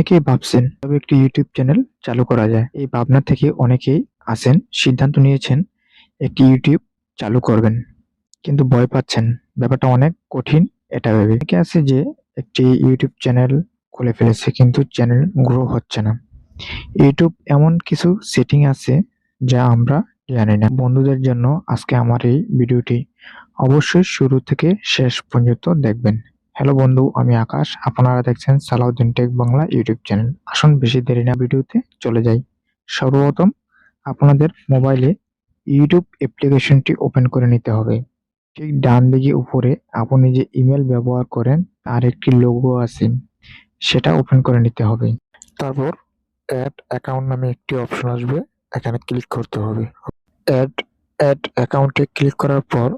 অনেকেই ভাবছেন তবে একটি ইউটিউব চ্যানেল চালু করা যায়। এই ভাবনা থেকে অনেকেই সিদ্ধান্ত নিয়েছেন একটি ইউটিউব চালু করবেন, কিন্তু ভয় পাচ্ছেন। ব্যাপারটা অনেক কঠিন এটা ভেবে। অনেকে আছে যে একটি ইউটিউব চ্যানেল খুলে ফেলেছে কিন্তু চ্যানেল গ্রো হচ্ছে না। ইউটিউব এমন কিছু সেটিং আছে যা আমরা জানি না। বন্ধুদের জন্য আজকে আমার এই ভিডিওটি অবশ্যই শুরু থেকে শেষ পর্যন্ত দেখবেন। হ্যালো বন্ধু, আমি আকাশ। আপনারা দেখছেন Salauddin tech Bangla YouTube channel. আসুন বেশি দেরি না ভিডিওতে চলে যাই। সর্বপ্রথম আপনাদের মোবাইলে ইউটিউব অ্যাপ্লিকেশনটি ওপেন করে নিতে হবে। ঠিক ডান দিকে উপরে আপনি যে ইমেল ব্যবহার করেন তার একটি লোগো আছে, সেটা ওপেন করে নিতে হবে। তারপর অ্যাড অ্যাকাউন্ট নামে একটি অপশন আসবে, এখানে ক্লিক করতে হবে। অ্যাড অ্যাড অ্যাকাউন্টে ক্লিক করার পর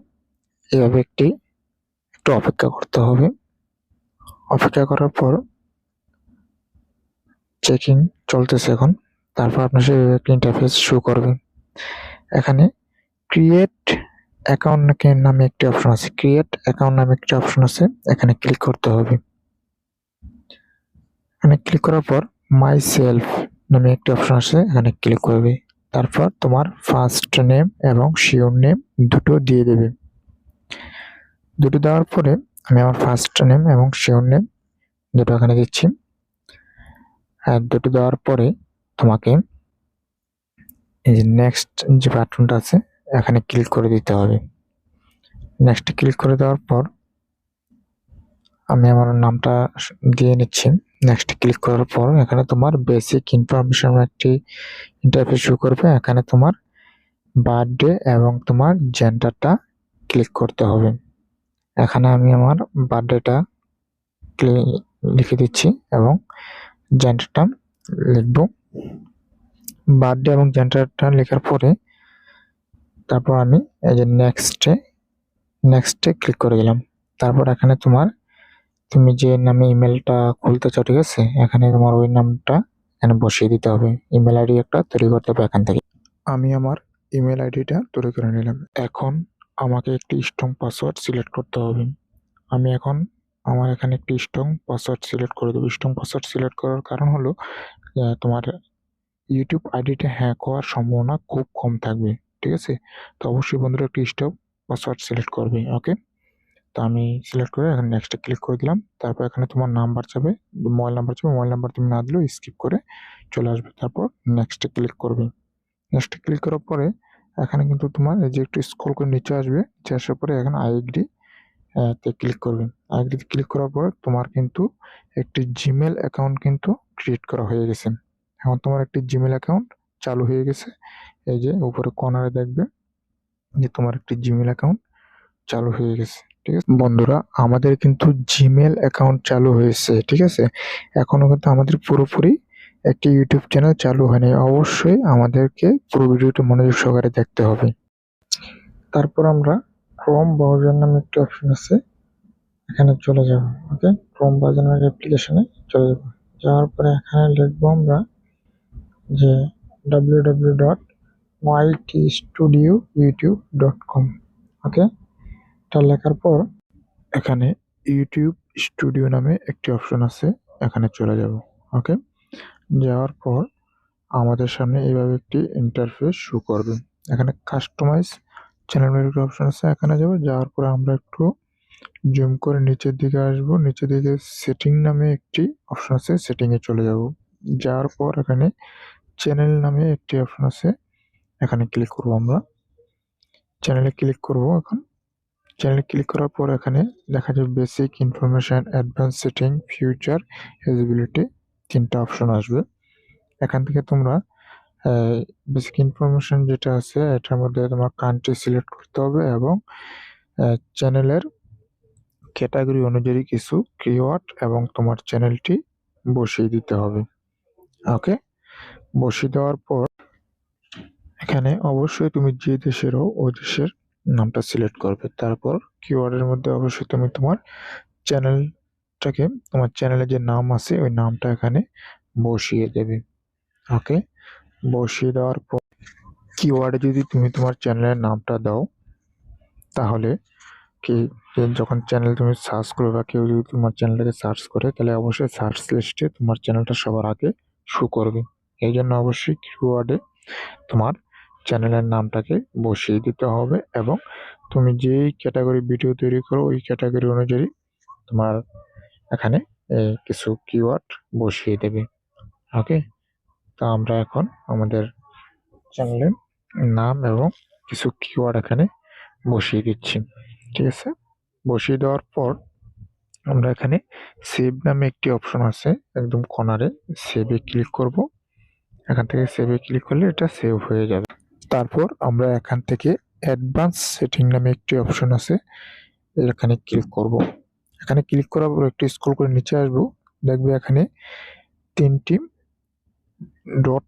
এভাবে একটু অপেক্ষা করতে হবে। অপেক্ষা করার পর চেকিং চলতেছে এখন। তারপর আপনার সেভাবে একটা ইন্টারফেস শো করবে। এখানে ক্রিয়েট অ্যাকাউন্ট নামে একটি অপশন আছে। ক্রিয়েট অ্যাকাউন্ট নামে একটি অপশন আছে, এখানে ক্লিক করতে হবে। এখানে ক্লিক করার পর মাই সেলফ নামে একটি অপশন আছে, এখানে ক্লিক করবে। তারপর তোমার ফার্স্ট নেম এবং শিওর নেম দুটো দিয়ে দেবে। দুটো দেওয়ার পরে আমি আমার ফার্স্ট নেম এবং শিওর নেম দুটো এখানে দিচ্ছি। আর দুটো দেওয়ার পরে তোমাকে এই যে নেক্সট যে বাটনটা আছে এখানে ক্লিক করে দিতে হবে। নেক্সট ক্লিক করে দেওয়ার পর আমি আমার নামটা দিয়ে নিচ্ছি। নেক্সট ক্লিক করার পর এখানে তোমার বেসিক ইনফরমেশন একটি ইন্টারফেস শো করবে। এখানে তোমার বার্থডে এবং তোমার জেন্ডারটা ক্লিক করতে হবে। এখানে আমি আমার বার্থডেটা লিখে দিচ্ছি এবং জেন্ডারটা লিখব। বার্থডে এবং জেন্ডারটা লেখার পরে তারপর আমি এই যে নেক্সটে ক্লিক করে দিলাম। তারপর এখানে তুমি যে নামে ইমেলটা খুলতে চাও, ঠিক আছে, এখানে তোমার ওই নামটা এখানে বসিয়ে দিতে হবে। ইমেল আইডি একটা তৈরি করতে হবে এখান থেকে। আমি আমার ইমেল আইডিটা তৈরি করে নিলাম। এখন আমাকে একটি স্ট্রং পাসওয়ার্ড সিলেক্ট করতে হবে। আমি এখন আমার এখানে একটি স্ট্রং পাসওয়ার্ড সিলেক্ট করে দেবো। স্ট্রং পাসওয়ার্ড সিলেক্ট করার কারণ হলো তোমার ইউটিউব আইডিটা হ্যাক হওয়ার সম্ভাবনা খুব কম থাকবে, ঠিক আছে। তো অবশ্যই বন্ধুরা একটি স্ট্রং পাসওয়ার্ড সিলেক্ট করবে। ওকে, তো আমি সিলেক্ট করে এখানে নেক্সটে ক্লিক করে দিলাম। তারপর এখানে তোমার নাম্বার চাবে, মোবাইল নাম্বার চাবে। মোবাইল নাম্বার তুমি না দিলেও স্কিপ করে চলে আসবে। তারপর নেক্সটে ক্লিক করবে। নেক্সটে ক্লিক করার পরে এখানে কিন্তু তোমার এই যে একটু স্ক্রল করে নিচে আসবে। নিচে আসার পরে এখানে আইডি তে ক্লিক করবে। আইডিতে ক্লিক করার পর তোমার কিন্তু একটি জিমেল অ্যাকাউন্ট কিন্তু ক্রিয়েট করা হয়ে গেছে। এখন তোমার একটি জিমেল অ্যাকাউন্ট চালু হয়ে গেছে। এই যে উপরে কর্নারে দেখবে যে তোমার একটি জিমেল অ্যাকাউন্ট চালু হয়ে গেছে, ঠিক আছে বন্ধুরা। আমাদের কিন্তু জিমেল অ্যাকাউন্ট চালু হয়েছে, ঠিক আছে। এখনো কিন্তু আমাদের পুরোপুরি একটি ইউটিউব চ্যানেল চালু হয়নি। অবশ্যই আমাদেরকে পুরো ভিডিওটা মনোযোগ সহকারে দেখতে হবে। তারপর আমরা ক্রোম ব্রাউজার নামে একটি অপশন আছে, এখানে চলে যাব। ওকে, ক্রোম ব্রাউজার অ্যাপ্লিকেশনে চলে যাব। যাওয়ার পরে এখানে লিখবো আমরা যে www.ytstudioyoutube.com। ওকে, এটা লেখার পর এখানে ইউটিউব স্টুডিও নামে একটি অপশন আছে, এখানে চলে যাব। ওকে, যাওয়ার পর আমাদের সামনে এইভাবে একটি ইন্টারফেস শো করবে। এখানে কাস্টমাইজ চ্যানেল একটি অপশন আছে, এখানে যাব। যাওয়ার পর আমরা একটু জুম করে নিচের দিকে আসব। নিচের দিকে সেটিং নামে একটি অপশন আছে, সেটিংয়ে চলে যাব। যাওয়ার পর এখানে চ্যানেল নামে একটি অপশন আছে, এখানে ক্লিক করব। আমরা চ্যানেলে ক্লিক করব। এখন চ্যানেলে ক্লিক করার পর এখানে দেখা যাবে basic information, advance setting, future, eligibility, তিনটা অপশন আসবে। এখান থেকে তোমরা বেসিক ইনফরমেশন যেটা আছে এটার মধ্যে তোমার কান্ট্রি সিলেক্ট করতে হবে এবং চ্যানেলের ক্যাটাগরি অনুযায়ী কিছু কিওয়ার্ড এবং তোমার চ্যানেলটি বসিয়ে দিতে হবে। ওকে, বসিয়ে দেওয়ার পর এখানে অবশ্যই তুমি যে দেশের হও ওই দেশের নামটা সিলেক্ট করবে। তারপর কিওয়ার্ডের মধ্যে অবশ্যই তুমি তোমার চ্যানেলের যে নাম আছে ওই নামটা এখানে বসিয়ে দেবে। ওকে, বসিয়ে দেওয়ার পর কিওয়ার্ডে যদি তুমি তোমার চ্যানেলের নামটা দাও তাহলে কি যখন চ্যানেল তুমি সার্চ করবে বা কেউ যদি তোমার চ্যানেলটাকে সার্চ করে, তাহলে অবশ্যই সার্চ লিস্টে তোমার চ্যানেলটা সবার আগে শো করবে। এই জন্য অবশ্যই কিওয়ার্ডে তোমার চ্যানেলের নামটাকে বসিয়ে দিতে হবে, এবং তুমি যেই ক্যাটাগরি ভিডিও তৈরি করো ওই ক্যাটাগরি অনুযায়ী তোমার এখানে কিছু কিওয়ার্ড বসিয়ে দেবে। ওকে, তো আমরা এখন আমাদের চ্যানেলের নাম এবং কিছু কিওয়ার্ড এখানে বসিয়ে দিচ্ছি। ঠিক আছে, বসিয়ে দেওয়ার পর আমরা এখানে সেভ নামে একটি অপশন আছে একদম কর্নারে, সেভে ক্লিক করব। এখান থেকে সেভে ক্লিক করলে এটা সেভ হয়ে যাবে। তারপর আমরা এখান থেকে অ্যাডভান্স সেটিং নামে একটি অপশন আছে, এখানে ক্লিক করব। এখানে ক্লিক করার পর একটু স্ক্রল করে নিচে আসবো, দেখবে এখানে 3টি ডট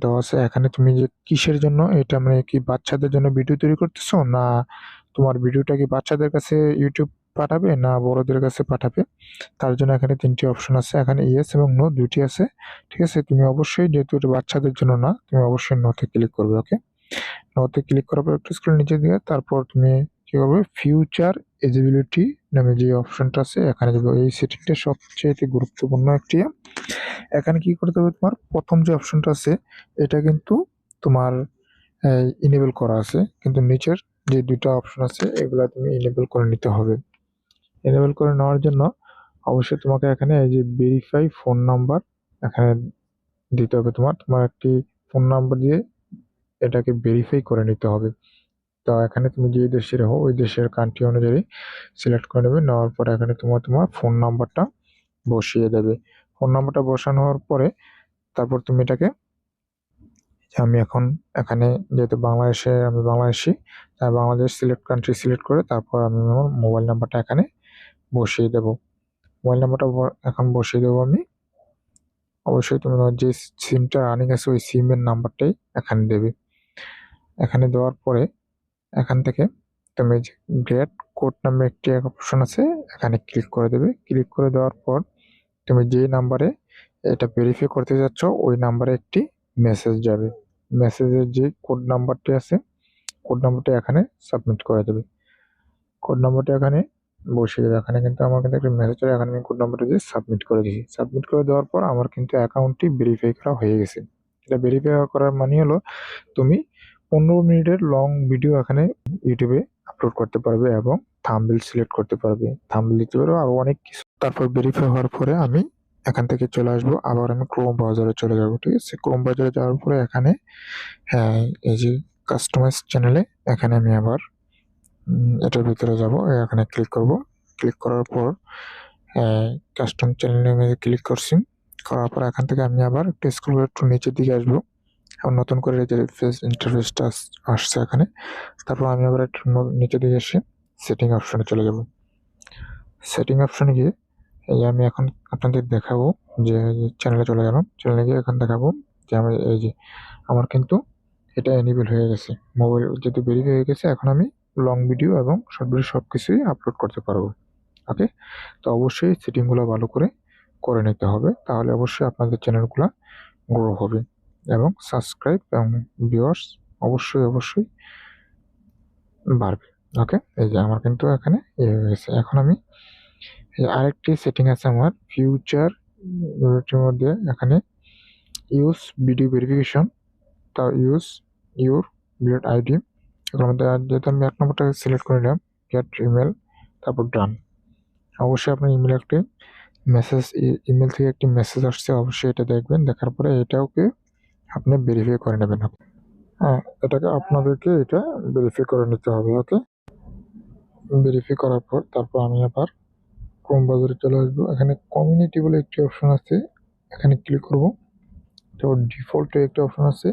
দেওয়া আছে। এখানে তুমি যে কিসের জন্য এটা, মানে কি বাচ্চাদের জন্য ভিডিও তৈরি করতেছো, না তোমার ভিডিওটা কি বাচ্চাদের কাছে ইউটিউব পাঠাবে না বড়দের কাছে পাঠাবে, তার জন্য এখানে 3টি অপশন আছে। এখানে ইয়েস এবং নো দুটি আছে। ঠিক আছে, তুমি অবশ্যই, যেহেতু এটা বাচ্চাদের জন্য না, তুমি অবশ্যই নোতে ক্লিক করবে। ওকে, নোতে ক্লিক করার পর একটু স্ক্রল নিচে দিয়ে তারপর তুমি কি করবে, ফিউচার এলিজিবিলিটি নামে যে অপশনটা আছে এখানে যাবে। এই সেটিংটা সবচেয়ে গুরুত্বপূর্ণ একটি। এখানে কি করতে হবে, তোমার প্রথম যে অপশনটা আছে এটা কিন্তু তোমার ইনেবল করা আছে, কিন্তু নিচের যে দুটো অপশন আছে এগুলা তুমি ইনেবল করে নিতে হবে। ইনেবল করে নেওয়ার জন্য অবশ্যই তোমাকে এখানে এই যে ভেরিফাই ফোন নাম্বার এখানে দিতে হবে। তোমার একটি ফোন নাম্বার দিয়ে এটাকে ভেরিফাই করে নিতে হবে। তো এখানে তুমি যে দেশের হও ওই দেশের কান্ট্রি অনুযায়ী সিলেক্ট করে নেবে। নেওয়ার পরে এখানে তোমার ফোন নাম্বারটা বসিয়ে দেবে। ফোন নাম্বারটা বসানো হওয়ার পরে তারপর তুমি এটাকে, আমি এখন এখানে যেহেতু আমি বাংলাদেশি, তাই বাংলাদেশ কান্ট্রি সিলেক্ট করে তারপর আমি আমার মোবাইল নাম্বারটা এখানে বসিয়ে দেব। মোবাইল নাম্বারটা এখন বসিয়ে দেবো আমি। অবশ্যই তুমি যে সিমটা রানিং আছে ওই সিমের নাম্বারটাই এখানে দেবে। এখানে দেওয়ার পরে এখান থেকে তুমি যে গেট কোড নামে একটি অপশন আছে এখানে ক্লিক করে দেবে। ক্লিক করে দেওয়ার পর তুমি যে নাম্বারে এটা ভেরিফাই করতে যাচ্ছ ওই নাম্বারে একটি মেসেজ যাবে। মেসেজের যে কোড নাম্বারটি আছে কোড নাম্বারটা এখানে সাবমিট করে দেবে। কোড নাম্বারটা এখানে বসিয়ে দেবে। এখানে কিন্তু আমার কিন্তু একটা মেসেজ চলে, এখানে আমি কোড নাম্বারটা দিয়ে সাবমিট করে দিয়েছি। সাবমিট করে দেওয়ার পর আমার কিন্তু অ্যাকাউন্টটি ভেরিফাই করা হয়ে গেছে। এটা ভেরিফাই করার মানে হলো তুমি 15 মিনিটের লং ভিডিও এখানে ইউটিউবে আপলোড করতে পারবে এবং থাম্বনেল সিলেক্ট করতে পারবে, থাম্বনেল দিতে পারবে আরো অনেক কিছু। তারপর ভেরিফাই হওয়ার পরে আমি এখান থেকে চলে আসবো, আবার আমি ক্রোম ব্রাউজারে চলে যাবো। ঠিক আছে, ক্রোম ব্রাউজারে যাওয়ার পরে এখানে হ্যাঁ এই যে কাস্টমাইজ চ্যানেলে এখানে আমি আবার এটার ভিতরে যাব, এখানে ক্লিক করব। ক্লিক করার পর কাস্টম চ্যানেলে আমি ক্লিক করছি। করার পর এখান থেকে আমি আবার একটু স্ক্রল করে একটু নিচের দিকে আসবো। এখন নতুন করে যে ইন্টারফেসটা আসছে এখানে, তারপর আমি আবার একটু নিচের দিকে এসে সেটিং অপশনে চলে যাব। সেটিং অপশনে গিয়ে এই যে আমি এখন আপনাদের দেখাবো যে চ্যানেলে চলে গেলাম। চ্যানেলে গিয়ে এখন দেখাবো যে আমি এই যে আমার কিন্তু এটা এনেবল হয়ে গেছে। মোবাইল যেহেতু ভেরিফাই হয়ে গেছে, এখন আমি লং ভিডিও এবং শর্ট ভিডিও সব কিছুই আপলোড করতে পারবো। ওকে, তো অবশ্যই সেটিংগুলো ভালো করে নিতে হবে, তাহলে অবশ্যই আপনাদের চ্যানেলগুলো গ্রো হবে এবং সাবস্ক্রাইব এবং ভিউয়ার্স অবশ্যই বাড়বে। ওকে, এই যে আমার কিন্তু এখানে হয়ে গেছে। এখন আমি আরেকটি সেটিং আছে আমার ফিউচার মধ্যে, এখানে ইউজ ভিডিও ভেরিফিকেশন, তা ইউজ ইউর ভিডিও আইডি, এগুলোর মধ্যে যেহেতু আমি 1 নম্বরটা সিলেক্ট করে নিলাম, গেট ইমেল, তারপর ডান। অবশ্যই আপনার ইমেল ইমেল থেকে একটি মেসেজ আসছে, অবশ্যই এটা দেখবেন। দেখার পরে এটাকে আপনি ভেরিফাই করে নেবেন। হ্যাঁ, এটাকে আপনাদেরকে এটা ভেরিফাই করে নিতে হবে। ওকে, ভেরিফাই করার পর তারপর আমি আবার ক্রোম ব্রাউজারে চলে আসবো। এখানে কমিউনিটি বলে একটি অপশন আছে, এখানে ক্লিক করব। তারপর ডিফল্টে একটা অপশন আছে,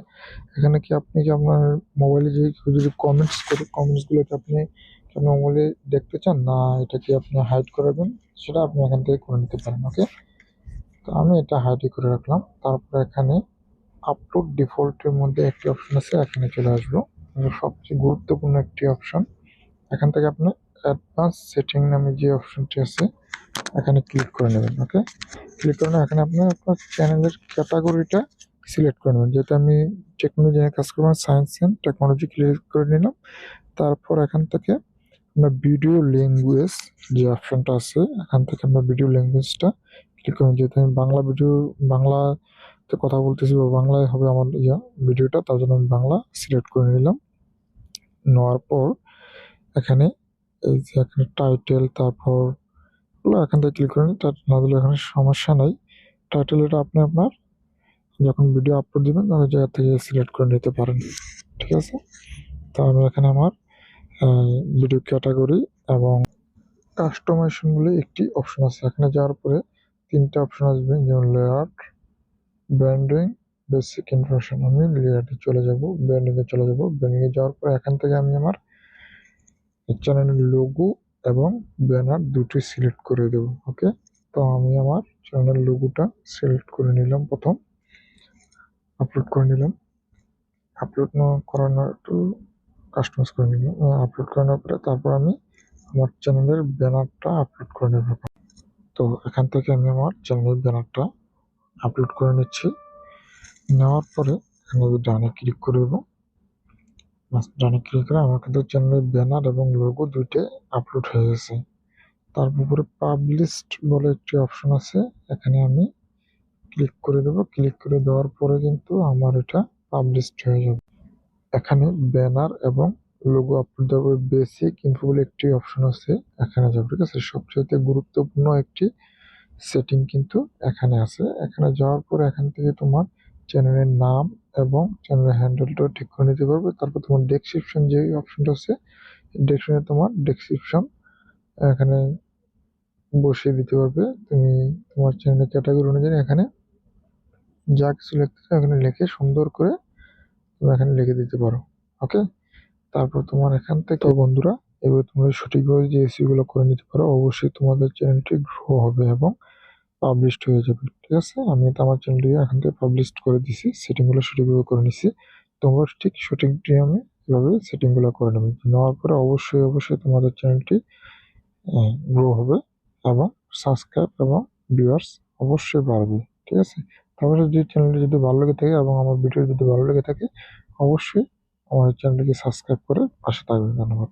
এখানে কি আপনি কি আপনার মোবাইলে যে যদি কমেন্টস করে কমেন্টসগুলো কি আপনি মোবাইলে দেখতে চান, না এটা কি আপনি হাইড করবেন, সেটা আপনি এখান থেকে করে নিতে পারেন। ওকে, তো আমি এটা হাইড করে রাখলাম। তারপর এখানে আপলোড ডিফল্টের মধ্যে একটি অপশন আছে, এখানে চলে আসবো। সবচেয়ে গুরুত্বপূর্ণ একটি অপশন, এখান থেকে আপনি অ্যাডভান্স সেটিং নামে যে অপশনটি আছে এখানে ক্লিক করে নেবেন। ওকে, ক্লিক করে এখানে আপনার চ্যানেলের ক্যাটাগরিটা সিলেক্ট করে নেবেন। যেহেতু আমি টেকনোলজি নিয়ে কাজ করবো, সায়েন্স অ্যান্ড টেকনোলজি ক্লিক করে নিলাম। তারপর এখান থেকে আমরা ভিডিও ল্যাঙ্গুয়েজ যে অপশনটা আছে এখান থেকে আমরা ভিডিও ল্যাঙ্গুয়েজটা ক্লিক করব। যেহেতু আমি বাংলাতে কথা বলতেছি বা বাংলায় হবে আমার ভিডিওটা, তার জন্য আমি বাংলা সিলেক্ট করে নিলাম। নেওয়ার পর এখানে এই যে এখানে টাইটেল, তারপর এখান থেকে ক্লিক করে নিই। টাইটেল না দিলে এখানে সমস্যা নাই। টাইটেল এটা আপনি আপনার যখন ভিডিও আপলোড দিবেন ওই জায়গা থেকে সিলেক্ট করে নিতে পারেন, ঠিক আছে। তো আমি এখানে আমার ভিডিও ক্যাটাগরি এবং কাস্টমাইজেশন বলে একটি অপশন আছে। এখানে যাওয়ার পরে 3টা অপশন আসবে, যেমন লেআউট, ব্র্যান্ডিং, বেসিক ইনফরমেশন। আমি লেআউটে চলে যাব, ব্র্যান্ডিংয়ে চলে যাব। ব্র্যান্ডিংয়ে যাওয়ার পরে এখান থেকে আমি আমার চ্যানেলের লোগো এবং ব্যানার দুটি সিলেক্ট করে দেব। ওকে, তো আমি আমার চ্যানেলের লোগোটা সিলেক্ট করে নিলাম, প্রথম আপলোড করে নিলাম। আপলোড করানোর একটু কাস্টমাইজ করে নিলাম। আপলোড করানোর পরে তারপর আমি আমার চ্যানেলের ব্যানারটা আপলোড করে নেব। তো এখান থেকে আমি আমার চ্যানেলের ব্যানারটা আপলোড করে নিচ্ছি। নেওয়ার পরে এখানে ডানে ক্লিক করে দেবো। ডানে ক্লিক করে আমার কিন্তু চ্যানেলের ব্যানার এবং লোগো দুইটাই আপলোড হয়ে গেছে। তারপর উপরে পাবলিশড বলে একটি অপশন আছে, এখানে আমি ক্লিক করে দেবো। ক্লিক করে দেওয়ার পরে কিন্তু আমার এটা পাবলিশড হয়ে যাবে। এখানে ব্যানার এবং লোগো আপলোড দেওয়ার বেসিক ইনফো বলে একটি অপশন আছে, এখানে যাবে, ঠিক আছে। সবচেয়ে গুরুত্বপূর্ণ একটি সেটিং কিন্তু এখানে আছে। এখানে যাওয়ার পরে এখান থেকে তোমার চ্যানেলের নাম এবং চ্যানেলের হ্যান্ডেলটা ঠিক করে নিতে পারবে। তারপর তোমার ডেসক্রিপশন যে অপশনটা আছে, ডেসক্রিপশনে তোমার ডেসক্রিপশন এখানে বসিয়ে দিতে পারবে। তুমি তোমার চ্যানেলের ক্যাটাগরি অনুযায়ী এখানে যা কিছু লিখতে চাও এখানে লিখে সুন্দর করে তুমি এখানে লিখে দিতে পারো। ওকে, তারপর তোমার এখান থেকে বন্ধুরা এবার তোমরা সঠিকভাবে যে এসইগুলো করে নিতে পারো, অবশ্যই তোমাদের চ্যানেলটি গ্রো হবে এবং পাবলিশড হয়ে যাবে, ঠিক আছে। আমি তো আমার চ্যানেলটি এখান থেকে পাবলিশড করে দিছি, সেটিংগুলো সঠিকভাবে করে নিছি। তোমরা ঠিক সঠিক নিয়মে এভাবে সেটিংগুলো করে নেবে। নেওয়ার পরে অবশ্যই তোমাদের চ্যানেলটি গ্রো হবে এবং সাবস্ক্রাইব এবং ভিউয়ার্স অবশ্যই বাড়বে, ঠিক আছে। তারপরে যদি চ্যানেলটি যদি ভালো লেগে থাকে এবং আমার ভিডিও যদি ভালো লেগে থাকে অবশ্যই আমার চ্যানেলটিকে সাবস্ক্রাইব করে পাশে থাকবেন। ধন্যবাদ।